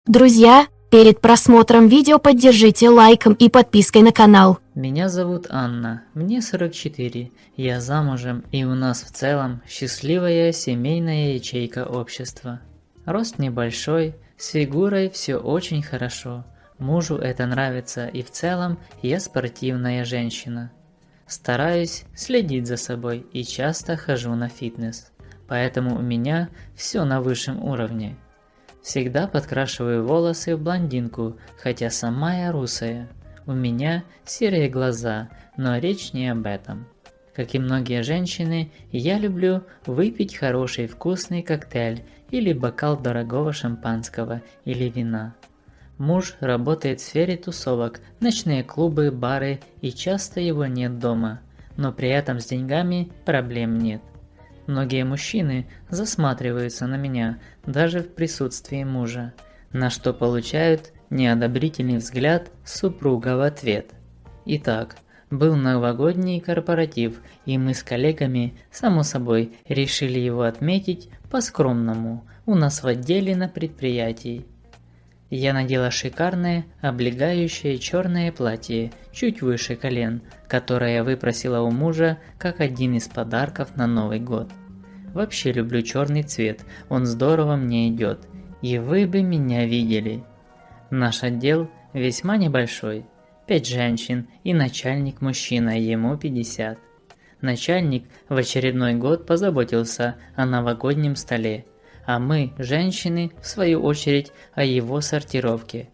Друзья, перед просмотром видео поддержите лайком и подпиской на канал. Меня зовут Анна, мне 44, я замужем, и у нас в целом счастливая семейная ячейка общества. Рост небольшой, с фигурой все очень хорошо, мужу это нравится, и в целом я спортивная женщина. Стараюсь следить за собой и часто хожу на фитнес, поэтому у меня все на высшем уровне. Всегда подкрашиваю волосы в блондинку, хотя сама я русая. У меня серые глаза, но речь не об этом. Как и многие женщины, я люблю выпить хороший вкусный коктейль или бокал дорогого шампанского или вина. Муж работает в сфере тусовок, ночные клубы, бары, и часто его нет дома, но при этом с деньгами проблем нет. Многие мужчины засматриваются на меня, даже в присутствии мужа, на что получают неодобрительный взгляд супруга в ответ. Итак, был новогодний корпоратив, и мы с коллегами, само собой, решили его отметить по-скромному, у нас в отделе на предприятии. Я надела шикарное, облегающее черное платье, чуть выше колен, которое я выпросила у мужа как один из подарков на Новый год. Вообще люблю черный цвет, он здорово мне идет, и вы бы меня видели. Наш отдел весьма небольшой, 5 женщин и начальник мужчина, ему 50. Начальник в очередной год позаботился о новогоднем столе, а мы, женщины, в свою очередь, о его сортировке.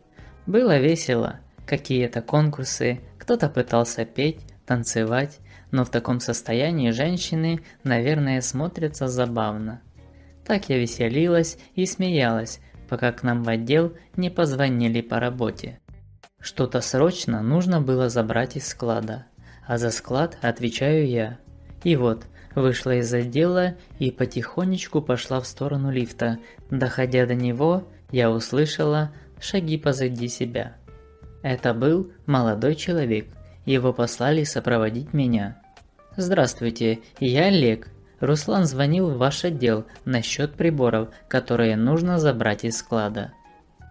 Было весело, какие-то конкурсы, кто-то пытался петь, танцевать, но в таком состоянии женщины, наверное, смотрятся забавно. Так я веселилась и смеялась, пока к нам в отдел не позвонили по работе. Что-то срочно нужно было забрать из склада, а за склад отвечаю я. И вот, вышла из отдела и потихонечку пошла в сторону лифта. Доходя до него, я услышала шаги позади себя. Это был молодой человек, его послали сопроводить меня. «Здравствуйте, я Олег. Руслан звонил в ваш отдел насчет приборов, которые нужно забрать из склада».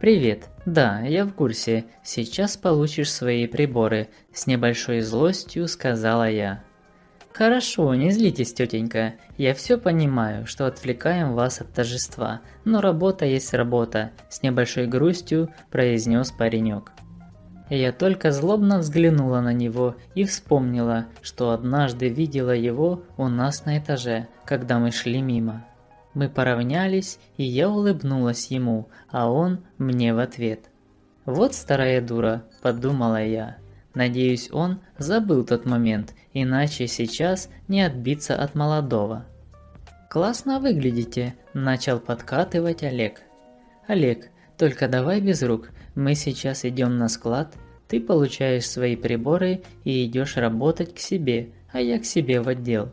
«Привет, да, я в курсе, сейчас получишь свои приборы», – с небольшой злостью сказала я. «Хорошо, не злитесь, тетенька, я все понимаю, что отвлекаем вас от торжества, но работа есть работа», – с небольшой грустью произнес паренек. Я только злобно взглянула на него и вспомнила, что однажды видела его у нас на этаже, когда мы шли мимо. Мы поравнялись, и я улыбнулась ему, а он мне в ответ. «Вот старая дура», – подумала я. Надеюсь, он забыл тот момент, иначе сейчас не отбиться от молодого. «Классно выглядите», – начал подкатывать Олег. «Олег, только давай без рук, мы сейчас идем на склад, ты получаешь свои приборы и идешь работать к себе, а я к себе в отдел.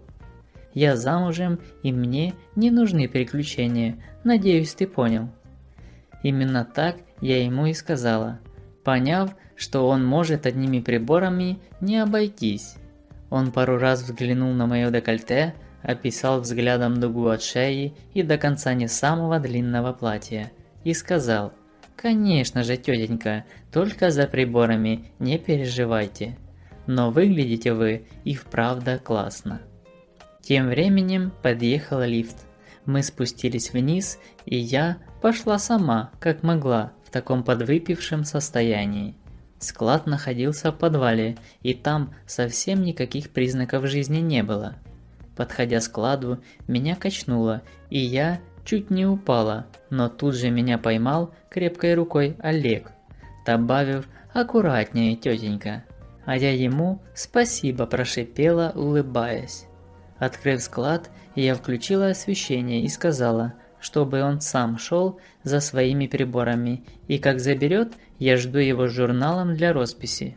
Я замужем, и мне не нужны приключения, надеюсь, ты понял». Именно так я ему и сказала, поняв, что он может одними приборами не обойтись. Он пару раз взглянул на мое декольте, описал взглядом дугу от шеи и до конца не самого длинного платья, и сказал: «Конечно же, тетенька, только за приборами, не переживайте. Но выглядите вы и вправду классно». Тем временем подъехал лифт. Мы спустились вниз, и я пошла сама, как могла, в таком подвыпившем состоянии. Склад находился в подвале, и там совсем никаких признаков жизни не было. Подходя к складу, меня качнуло, и я чуть не упала, но тут же меня поймал крепкой рукой Олег, добавив: «Аккуратнее, тетенька». А я ему спасибо прошипела, улыбаясь. Открыв склад, я включила освещение и сказала, чтобы он сам шел за своими приборами, и как заберет, я жду его с журналом для росписи.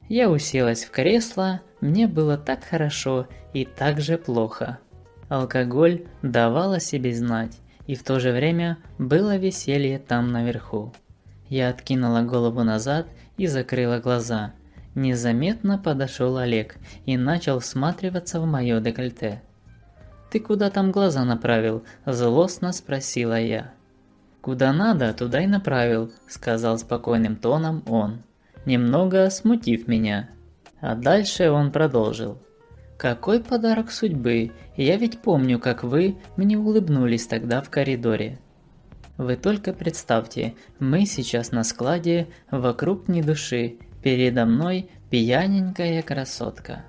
Я уселась в кресло, мне было так хорошо и так же плохо. Алкоголь давал о себе знать, и в то же время было веселье там наверху. Я откинула голову назад и закрыла глаза. Незаметно подошел Олег и начал всматриваться в мое декольте. «Ты куда там глаза направил?» – злостно спросила я. «Куда надо, туда и направил», – сказал спокойным тоном он, немного смутив меня. А дальше он продолжил. «Какой подарок судьбы, я ведь помню, как вы мне улыбнулись тогда в коридоре. Вы только представьте, мы сейчас на складе, вокруг ни души, передо мной пьяненькая красотка».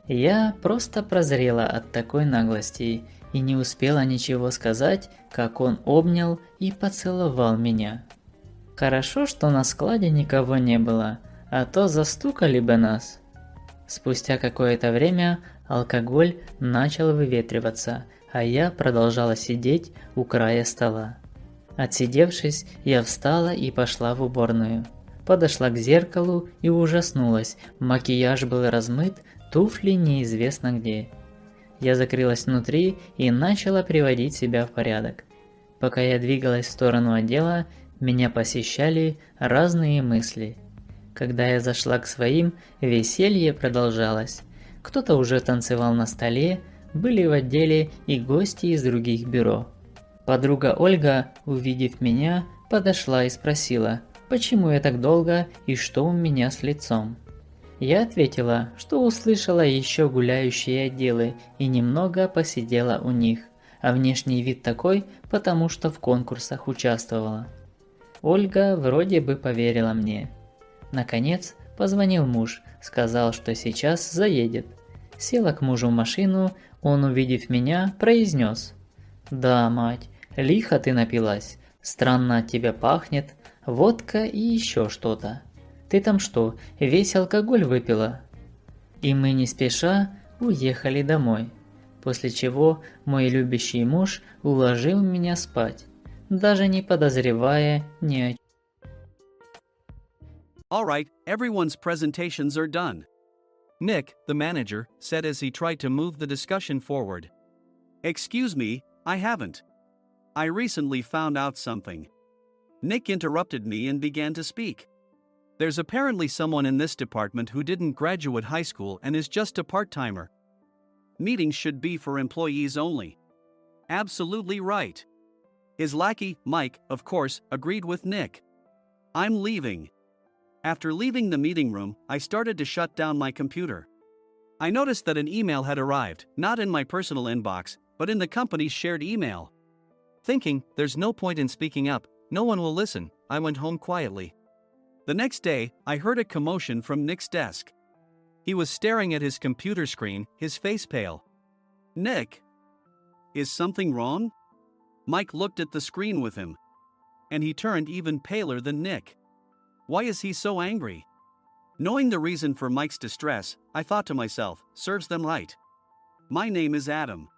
Я просто прозрела от такой наглости и не успела ничего сказать, как он обнял и поцеловал меня. Хорошо, что на складе никого не было, а то застукали бы нас. Спустя какое-то время алкоголь начал выветриваться, а я продолжала сидеть у края стола. Отсидевшись, я встала и пошла в уборную. Подошла к зеркалу и ужаснулась, макияж был размыт, туфли неизвестно где. Я закрылась внутри и начала приводить себя в порядок. Пока я двигалась в сторону отдела, меня посещали разные мысли. Когда я зашла к своим, веселье продолжалось. Кто-то уже танцевал на столе, были в отделе и гости из других бюро. Подруга Ольга, увидев меня, подошла и спросила, почему я так долго и что у меня с лицом. Я ответила, что услышала еще гуляющие отделы и немного посидела у них, а внешний вид такой, потому что в конкурсах участвовала. Ольга вроде бы поверила мне. Наконец позвонил муж, сказал, что сейчас заедет. Села к мужу в машину, он, увидев меня, произнес: «Да, мать, лихо ты напилась, странно от тебя пахнет, водка и еще что-то. Ты там что, весь алкоголь выпила?» И мы не спеша уехали домой, после чего мой любящий муж уложил меня спать, даже не подозревая ни о чем. All right, everyone's presentations are done. Nick, the manager, said as he tried to move the discussion forward. Excuse me, I haven't. I recently found out something. Nick interrupted me and began to speak. There's apparently someone in this department who didn't graduate high school and is just a part-timer. Meetings should be for employees only. Absolutely right. His lackey, Mike, of course, agreed with Nick. I'm leaving. After leaving the meeting room, I started to shut down my computer. I noticed that an email had arrived, not in my personal inbox, but in the company's shared email. Thinking, there's no point in speaking up, no one will listen, I went home quietly. The next day, I heard a commotion from Nick's desk. He was staring at his computer screen, his face pale. Nick? Is something wrong? Mike looked at the screen with him. And he turned even paler than Nick. Why is he so angry? Knowing the reason for Mike's distress, I thought to myself, serves them right. My name is Adam.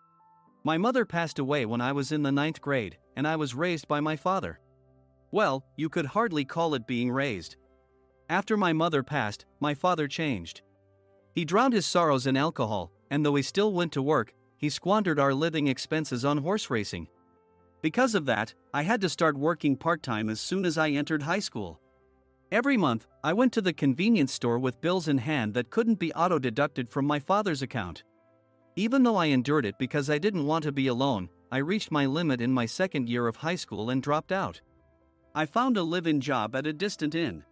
My mother passed away when I was in the 9th grade, and I was raised by my father. Well, you could hardly call it being raised. After my mother passed, my father changed. He drowned his sorrows in alcohol, and though he still went to work, he squandered our living expenses on horse racing. Because of that, I had to start working part-time as soon as I entered high school. Every month, I went to the convenience store with bills in hand that couldn't be auto-deducted from my father's account. Even though I endured it because I didn't want to be alone, I reached my limit in my second year of high school and dropped out. I found a live-in job at a distant inn.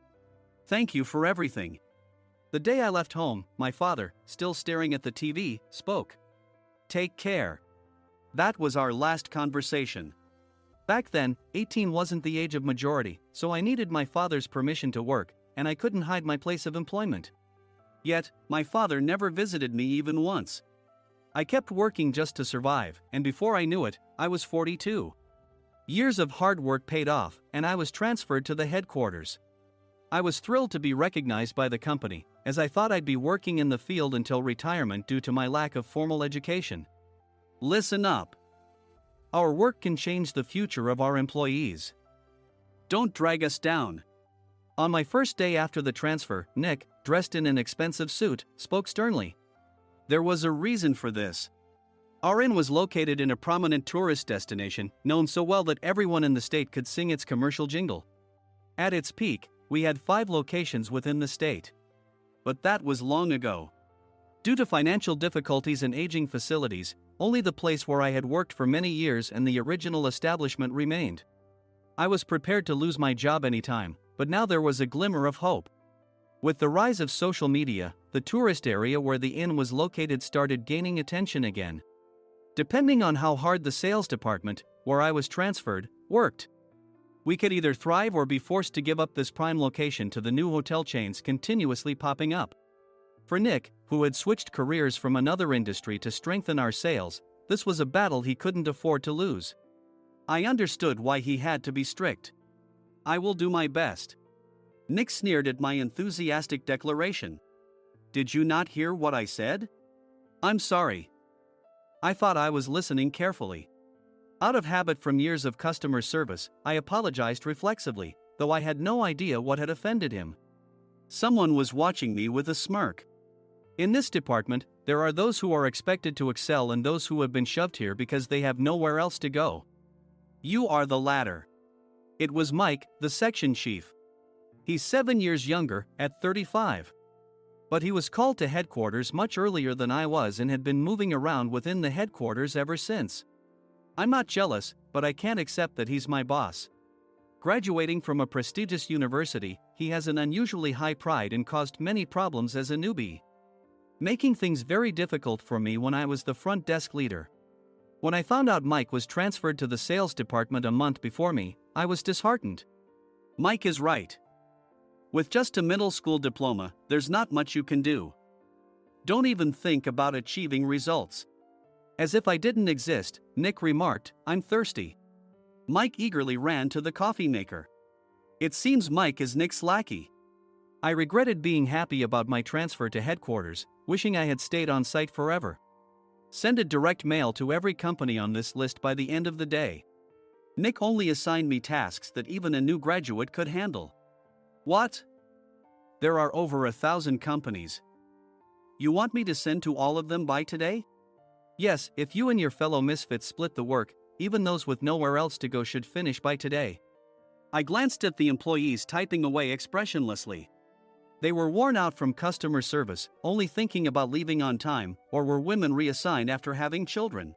Thank you for everything. The day I left home, my father, still staring at the TV, spoke. Take care. That was our last conversation. Back then, 18 wasn't the age of majority, so I needed my father's permission to work, and I couldn't hide my place of employment. Yet, my father never visited me even once. I kept working just to survive, and before I knew it, I was 42. Years of hard work paid off, and I was transferred to the headquarters. I was thrilled to be recognized by the company, as I thought I'd be working in the field until retirement due to my lack of formal education. Listen up. Our work can change the future of our employees. Don't drag us down. On my first day after the transfer, Nick, dressed in an expensive suit, spoke sternly. There was a reason for this. Our inn was located in a prominent tourist destination, known so well that everyone in the state could sing its commercial jingle. At its peak, we had 5 locations within the state. But that was long ago. Due to financial difficulties and aging facilities, only the place where I had worked for many years and the original establishment remained. I was prepared to lose my job anytime, but now there was a glimmer of hope. With the rise of social media, the tourist area where the inn was located started gaining attention again. Depending on how hard the sales department, where I was transferred, worked, we could either thrive or be forced to give up this prime location to the new hotel chains continuously popping up. For Nick, who had switched careers from another industry to strengthen our sales, this was a battle he couldn't afford to lose. I understood why he had to be strict. I will do my best. Nick sneered at my enthusiastic declaration. Did you not hear what I said? I'm sorry. I thought I was listening carefully. Out of habit from years of customer service, I apologized reflexively, though I had no idea what had offended him. Someone was watching me with a smirk. In this department, there are those who are expected to excel and those who have been shoved here because they have nowhere else to go. You are the latter. It was Mike, the section chief. He's 7 years younger, at 35. But he was called to headquarters much earlier than I was and had been moving around within the headquarters ever since. I'm not jealous, but I can't accept that he's my boss. Graduating from a prestigious university, he has an unusually high pride and caused many problems as a newbie, making things very difficult for me when I was the front desk leader. When I found out Mike was transferred to the sales department a month before me, I was disheartened. Mike is right. With just a middle school diploma, there's not much you can do. Don't even think about achieving results. As if I didn't exist, Nick remarked, I'm thirsty. Mike eagerly ran to the coffee maker. It seems Mike is Nick's lackey. I regretted being happy about my transfer to headquarters, wishing I had stayed on site forever. Send a direct mail to every company on this list by the end of the day. Nick only assigned me tasks that even a new graduate could handle. What? There are over 1,000 companies. You want me to send to all of them by today? Yes, if you and your fellow misfits split the work, even those with nowhere else to go should finish by today. I glanced at the employees typing away expressionlessly. They were worn out from customer service, only thinking about leaving on time, or were women reassigned after having children,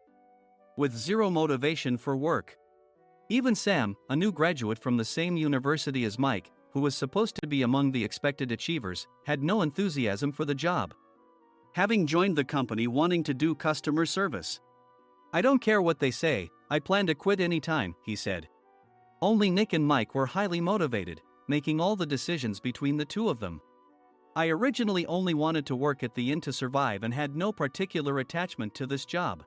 with zero motivation for work. Even Sam, a new graduate from the same university as Mike, who was supposed to be among the expected achievers, had no enthusiasm for the job, having joined the company wanting to do customer service. I don't care what they say, I plan to quit anytime, he said. Only Nick and Mike were highly motivated, making all the decisions between the two of them. I originally only wanted to work at the inn to survive and had no particular attachment to this job.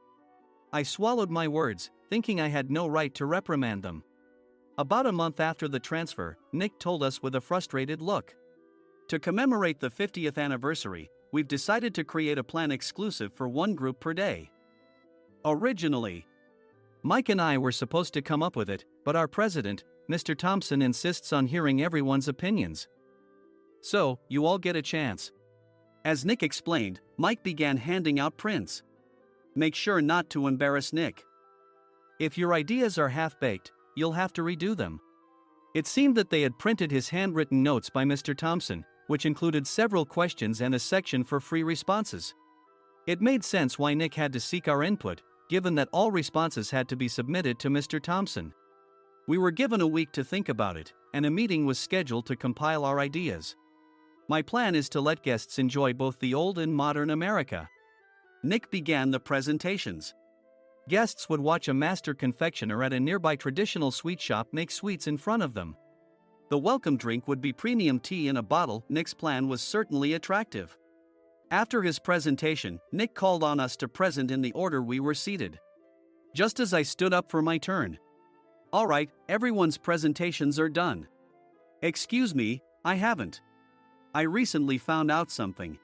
I swallowed my words, thinking I had no right to reprimand them. About a month after the transfer, Nick told us with a frustrated look. To commemorate the 50th anniversary, we've decided to create a plan exclusive for one group per day. Originally, Mike and I were supposed to come up with it, but our president, Mr. Thompson, insists on hearing everyone's opinions. So, you all get a chance. As Nick explained, Mike began handing out prints. Make sure not to embarrass Nick. If your ideas are half-baked, you'll have to redo them. It seemed that they had printed his handwritten notes by Mr. Thompson, which included several questions and a section for free responses. It made sense why Nick had to seek our input, given that all responses had to be submitted to Mr. Thompson. We were given a week to think about it, and a meeting was scheduled to compile our ideas. My plan is to let guests enjoy both the old and modern America. Nick began the presentations. Guests would watch a master confectioner at a nearby traditional sweet shop make sweets in front of them. The welcome drink would be premium tea in a bottle. Nick's plan was certainly attractive. After his presentation, Nick called on us to present in the order we were seated. Just as I stood up for my turn. All right, everyone's presentations are done. Excuse me, I haven't. I recently found out something.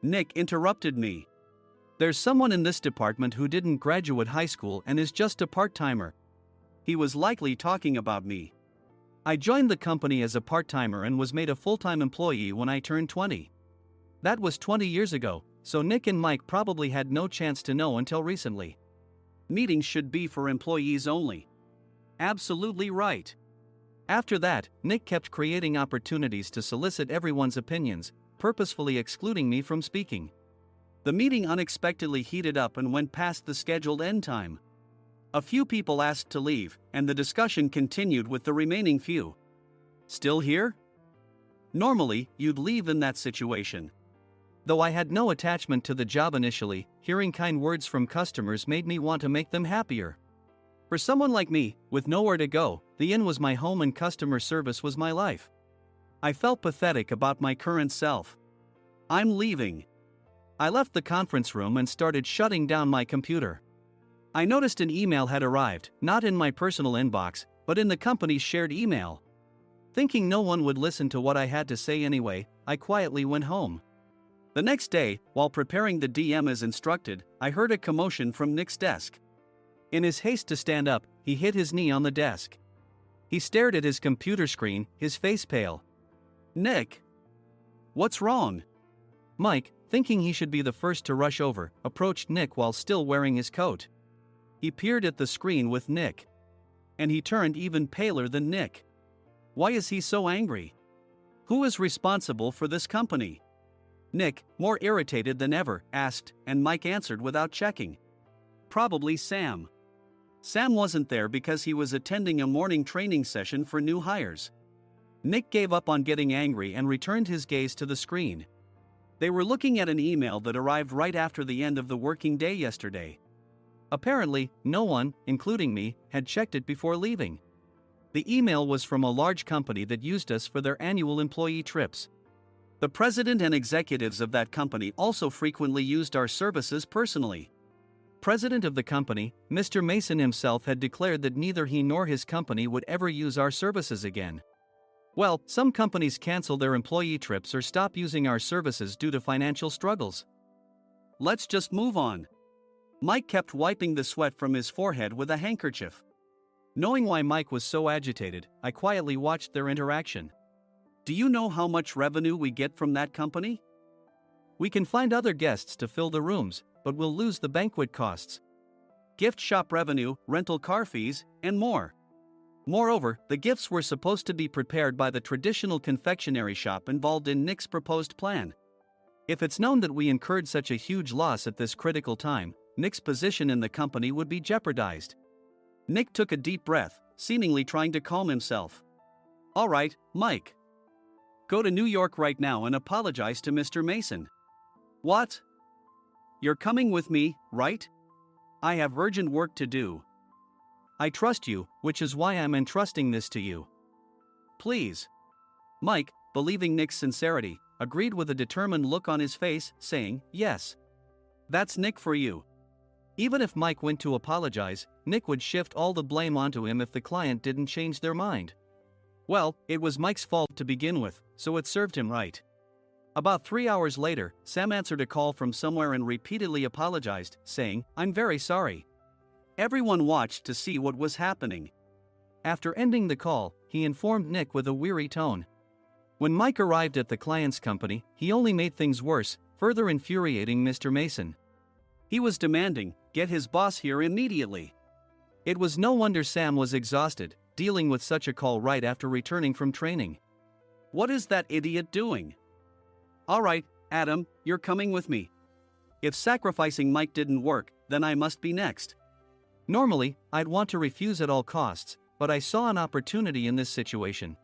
Nick interrupted me. There's someone in this department who didn't graduate high school and is just a part-timer. He was likely talking about me. I joined the company as a part-timer and was made a full-time employee when I turned 20. That was 20 years ago, so Nick and Mike probably had no chance to know until recently. Meetings should be for employees only. Absolutely right. After that, Nick kept creating opportunities to solicit everyone's opinions, purposefully excluding me from speaking. The meeting unexpectedly heated up and went past the scheduled end time. A few people asked to leave, and the discussion continued with the remaining few. Still here? Normally, you'd leave in that situation. Though I had no attachment to the job initially, hearing kind words from customers made me want to make them happier. For someone like me, with nowhere to go, the inn was my home and customer service was my life. I felt pathetic about my current self. I'm leaving. I left the conference room and started shutting down my computer. I noticed an email had arrived, not in my personal inbox, but in the company's shared email. Thinking no one would listen to what I had to say anyway, I quietly went home. The next day, while preparing the DM as instructed, I heard a commotion from Nick's desk. In his haste to stand up, he hit his knee on the desk. He stared at his computer screen, his face pale. Nick! What's wrong? Mike, thinking he should be the first to rush over, approached Nick while still wearing his coat. He peered at the screen with Nick. And he turned even paler than Nick. Why is he so angry? Who is responsible for this company? Nick, more irritated than ever, asked, and Mike answered without checking. Probably Sam. Sam wasn't there because he was attending a morning training session for new hires. Nick gave up on getting angry and returned his gaze to the screen. They were looking at an email that arrived right after the end of the working day yesterday. Apparently, no one, including me, had checked it before leaving. The email was from a large company that used us for their annual employee trips. The president and executives of that company also frequently used our services personally. President of the company, Mr. Mason himself had declared that neither he nor his company would ever use our services again. Well, some companies cancel their employee trips or stop using our services due to financial struggles. Let's just move on. Mike kept wiping the sweat from his forehead with a handkerchief. Knowing why Mike was so agitated, I quietly watched their interaction. Do you know how much revenue we get from that company? We can find other guests to fill the rooms, but we'll lose the banquet costs, gift shop revenue, rental car fees, and more. Moreover, the gifts were supposed to be prepared by the traditional confectionery shop involved in Nick's proposed plan. If it's known that we incurred such a huge loss at this critical time, Nick's position in the company would be jeopardized. Nick took a deep breath, seemingly trying to calm himself. All right, Mike. Go to New York right now and apologize to Mr. Mason. What? You're coming with me, right? I have urgent work to do. I trust you, which is why I'm entrusting this to you. Please. Mike, believing Nick's sincerity, agreed with a determined look on his face, saying, yes. That's Nick for you. Even if Mike went to apologize, Nick would shift all the blame onto him if the client didn't change their mind. Well, it was Mike's fault to begin with, so it served him right. About 3 hours later, Sam answered a call from somewhere and repeatedly apologized, saying, I'm very sorry. Everyone watched to see what was happening. After ending the call, he informed Nick with a weary tone. When Mike arrived at the client's company, he only made things worse, further infuriating Mr. Mason. He was demanding, get his boss here immediately. It was no wonder Sam was exhausted, dealing with such a call right after returning from training. What is that idiot doing? All right, Adam, you're coming with me. If sacrificing Mike didn't work, then I must be next. Normally, I'd want to refuse at all costs, but I saw an opportunity in this situation.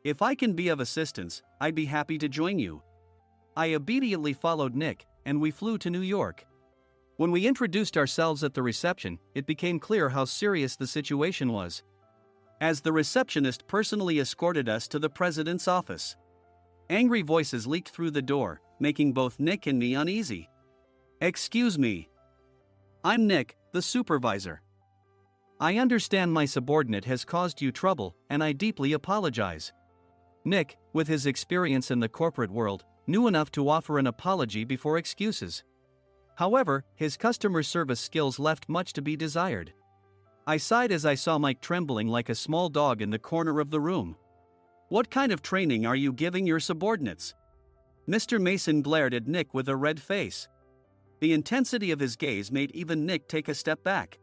If I can be of assistance, I'd be happy to join you. I immediately followed Nick, and we flew to New York. When we introduced ourselves at the reception, it became clear how serious the situation was, as the receptionist personally escorted us to the president's office. Angry voices leaked through the door, making both Nick and me uneasy. Excuse me. I'm Nick, the supervisor. I understand my subordinate has caused you trouble, and I deeply apologize. Nick, with his experience in the corporate world, knew enough to offer an apology before excuses. However, his customer service skills left much to be desired. I sighed as I saw Mike trembling like a small dog in the corner of the room. What kind of training are you giving your subordinates? Mr. Mason glared at Nick with a red face. The intensity of his gaze made even Nick take a step back.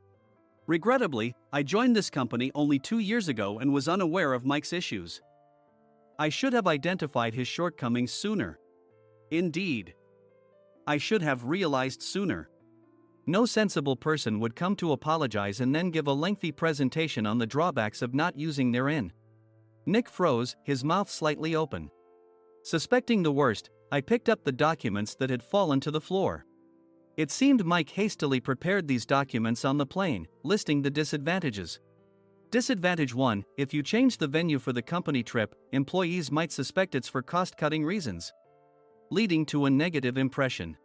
Regrettably, I joined this company only 2 years ago and was unaware of Mike's issues. I should have identified his shortcomings sooner. Indeed. I should have realized sooner. No sensible person would come to apologize and then give a lengthy presentation on the drawbacks of not using their in. Nick froze, his mouth slightly open. Suspecting the worst, I picked up the documents that had fallen to the floor. It seemed Mike hastily prepared these documents on the plane, listing the disadvantages. Disadvantage 1: if you change the venue for the company trip, employees might suspect it's for cost-cutting reasons, leading to a negative impression.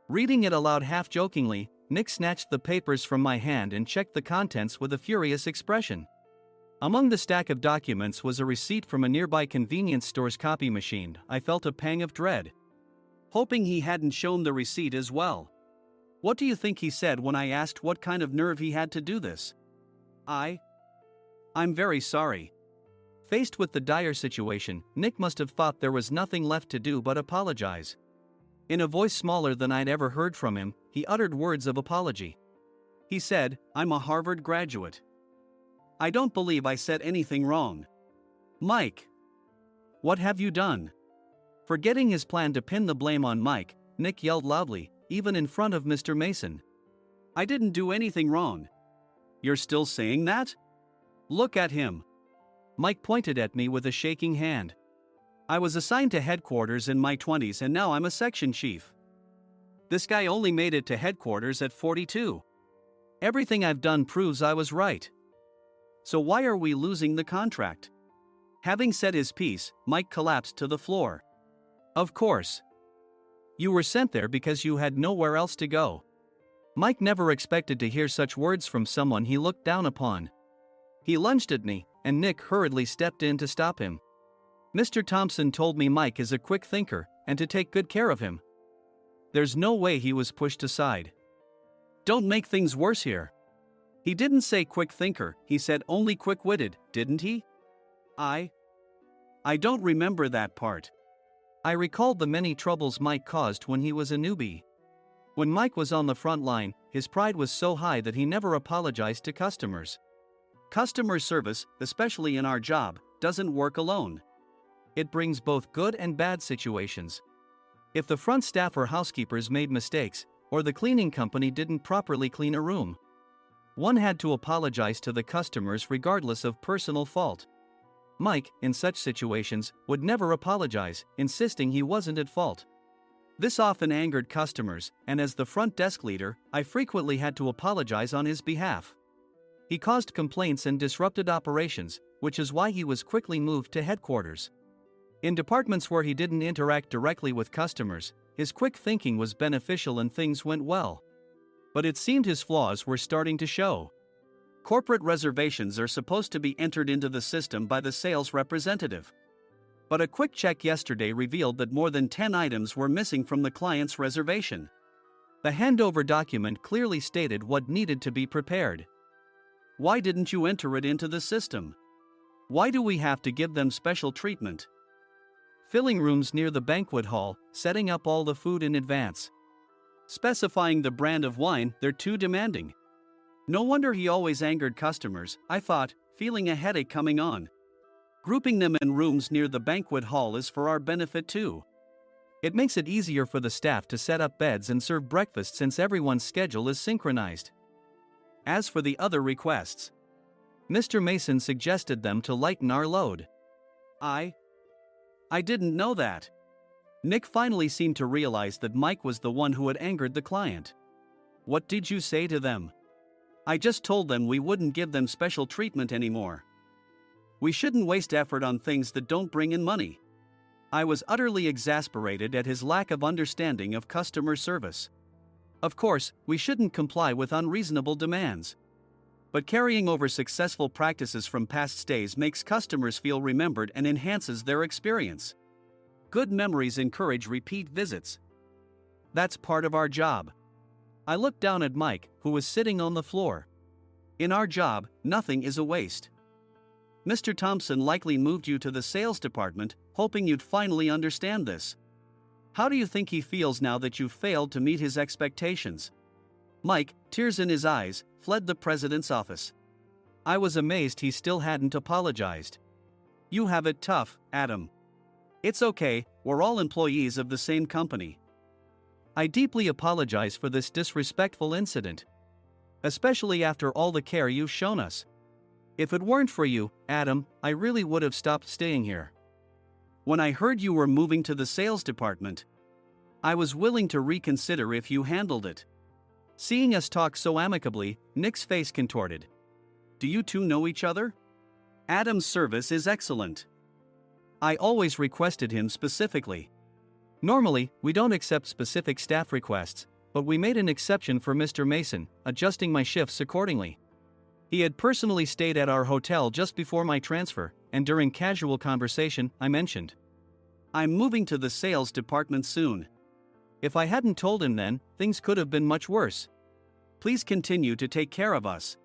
Reading it aloud half-jokingly, Nick snatched the papers from my hand and checked the contents with a furious expression. Among the stack of documents was a receipt from a nearby convenience store's copy machine. I felt a pang of dread, hoping he hadn't shown the receipt as well. What do you think he said when I asked what kind of nerve he had to do this? I'm very sorry. Faced with the dire situation, Nick must have thought there was nothing left to do but apologize. In a voice smaller than I'd ever heard from him, he uttered words of apology. He said, "I'm a Harvard graduate. I don't believe I said anything wrong." Mike! What have you done? Forgetting his plan to pin the blame on Mike, Nick yelled loudly, even in front of Mr. Mason. "I didn't do anything wrong." "You're still saying that? Look at him." Mike pointed at me with a shaking hand. "I was assigned to headquarters in my 20s and now I'm a section chief. This guy only made it to headquarters at 42. Everything I've done proves I was right. So why are we losing the contract?" Having said his piece, Mike collapsed to the floor. "Of course. You were sent there because you had nowhere else to go." Mike never expected to hear such words from someone he looked down upon. He lunged at me, and Nick hurriedly stepped in to stop him. "Mr. Thompson told me Mike is a quick thinker, and to take good care of him." There's no way he was pushed aside. "Don't make things worse here. He didn't say quick thinker, he said only quick-witted, didn't he?" I don't remember that part." I recalled the many troubles Mike caused when he was a newbie. When Mike was on the front line, his pride was so high that he never apologized to customers. Customer service, especially in our job, doesn't work alone. It brings both good and bad situations. If the front staff or housekeepers made mistakes, or the cleaning company didn't properly clean a room, one had to apologize to the customers regardless of personal fault. Mike, in such situations, would never apologize, insisting he wasn't at fault. This often angered customers, and as the front desk leader, I frequently had to apologize on his behalf. He caused complaints and disrupted operations, which is why he was quickly moved to headquarters. In departments where he didn't interact directly with customers, his quick thinking was beneficial and things went well. But it seemed his flaws were starting to show. Corporate reservations are supposed to be entered into the system by the sales representative. But a quick check yesterday revealed that more than 10 items were missing from the client's reservation. The handover document clearly stated what needed to be prepared. Why didn't you enter it into the system? Why do we have to give them special treatment? Filling rooms near the banquet hall, setting up all the food in advance. Specifying the brand of wine, they're too demanding. No wonder he always angered customers, I thought, feeling a headache coming on. Grouping them in rooms near the banquet hall is for our benefit too. It makes it easier for the staff to set up beds and serve breakfast since everyone's schedule is synchronized. As for the other requests, Mr. Mason suggested them to lighten our load. I didn't know that. Nick finally seemed to realize that Mike was the one who had angered the client. What did you say to them? I just told them we wouldn't give them special treatment anymore. We shouldn't waste effort on things that don't bring in money. I was utterly exasperated at his lack of understanding of customer service. Of course, we shouldn't comply with unreasonable demands. But carrying over successful practices from past stays makes customers feel remembered and enhances their experience. Good memories encourage repeat visits. That's part of our job. I looked down at Mike, who was sitting on the floor. In our job, nothing is a waste. Mr. Thompson likely moved you to the sales department, hoping you'd finally understand this. How do you think he feels now that you've failed to meet his expectations? Mike, tears in his eyes, fled the president's office. I was amazed he still hadn't apologized. You have it tough, Adam. It's okay, we're all employees of the same company. I deeply apologize for this disrespectful incident. Especially after all the care you've shown us. If it weren't for you, Adam, I really would have stopped staying here. When I heard you were moving to the sales department, I was willing to reconsider if you handled it. Seeing us talk so amicably, Nick's face contorted. Do you two know each other? Adam's service is excellent. I always requested him specifically. Normally, we don't accept specific staff requests, but we made an exception for Mr. Mason, adjusting my shifts accordingly. He had personally stayed at our hotel just before my transfer, and during casual conversation, I mentioned, I'm moving to the sales department soon. If I hadn't told him then, things could have been much worse. Please continue to take care of us.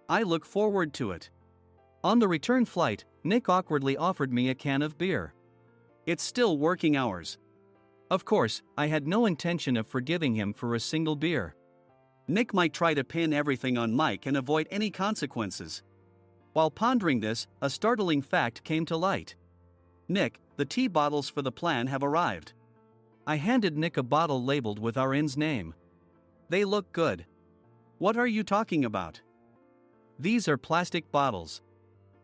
I look forward to it. On the return flight, Nick awkwardly offered me a can of beer. It's still working hours. Of course, I had no intention of forgiving him for a single beer. Nick might try to pin everything on Mike and avoid any consequences. While pondering this, a startling fact came to light. Nick, the tea bottles for the plan have arrived. I handed Nick a bottle labeled with our inn's name. They look good. What are you talking about? These are plastic bottles.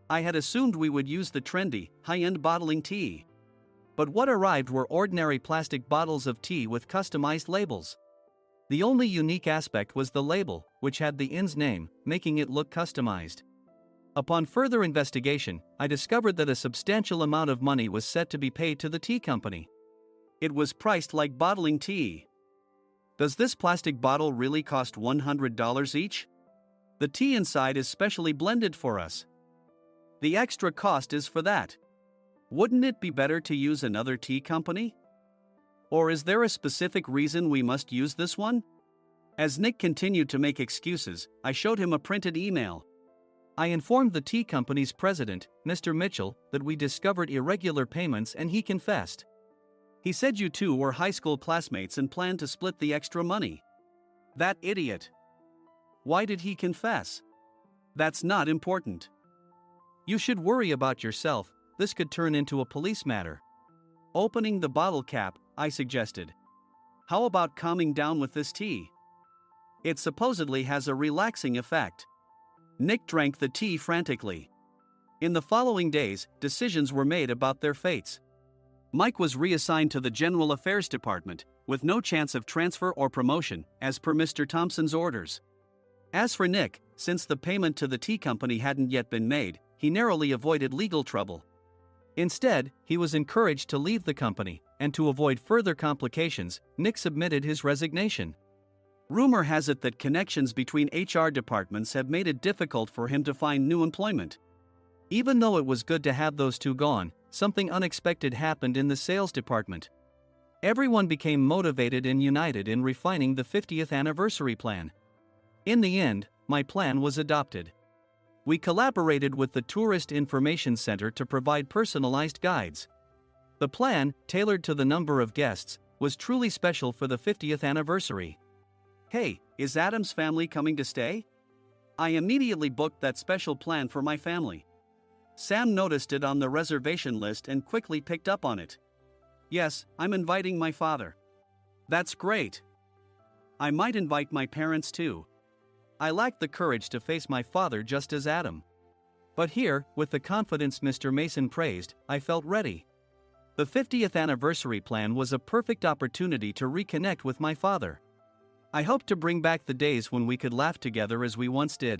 I had assumed we would use the trendy, high-end bottling tea. But what arrived were ordinary plastic bottles of tea with customized labels. The only unique aspect was the label, which had the inn's name, making it look customized. Upon further investigation, I discovered that a substantial amount of money was set to be paid to the tea company. It was priced like bottling tea. Does this plastic bottle really cost $100 each? The tea inside is specially blended for us. The extra cost is for that. Wouldn't it be better to use another tea company? Or is there a specific reason we must use this one? As Nick continued to make excuses, I showed him a printed email. I informed the tea company's president, Mr. Mitchell, that we discovered irregular payments and he confessed. He said you two were high school classmates and planned to split the extra money. That idiot. Why did he confess? That's not important. You should worry about yourself, this could turn into a police matter. Opening the bottle cap, I suggested. How about calming down with this tea? It supposedly has a relaxing effect. Nick drank the tea frantically. In the following days, decisions were made about their fates. Mike was reassigned to the General Affairs Department, with no chance of transfer or promotion, as per Mr. Thompson's orders. As for Nick, since the payment to the tea company hadn't yet been made, he narrowly avoided legal trouble. Instead, he was encouraged to leave the company, and to avoid further complications, Nick submitted his resignation. Rumor has it that connections between HR departments have made it difficult for him to find new employment. Even though it was good to have those two gone, something unexpected happened in the sales department. Everyone became motivated and united in refining the 50th anniversary plan. In the end, my plan was adopted. We collaborated with the Tourist Information Center to provide personalized guides. The plan, tailored to the number of guests, was truly special for the 50th anniversary. Hey, is Adam's family coming to stay? I immediately booked that special plan for my family. Sam noticed it on the reservation list and quickly picked up on it. Yes, I'm inviting my father. That's great. I might invite my parents too. I lacked the courage to face my father just as Adam. But here, with the confidence Mr. Mason praised, I felt ready. The 50th anniversary plan was a perfect opportunity to reconnect with my father. I hoped to bring back the days when we could laugh together as we once did.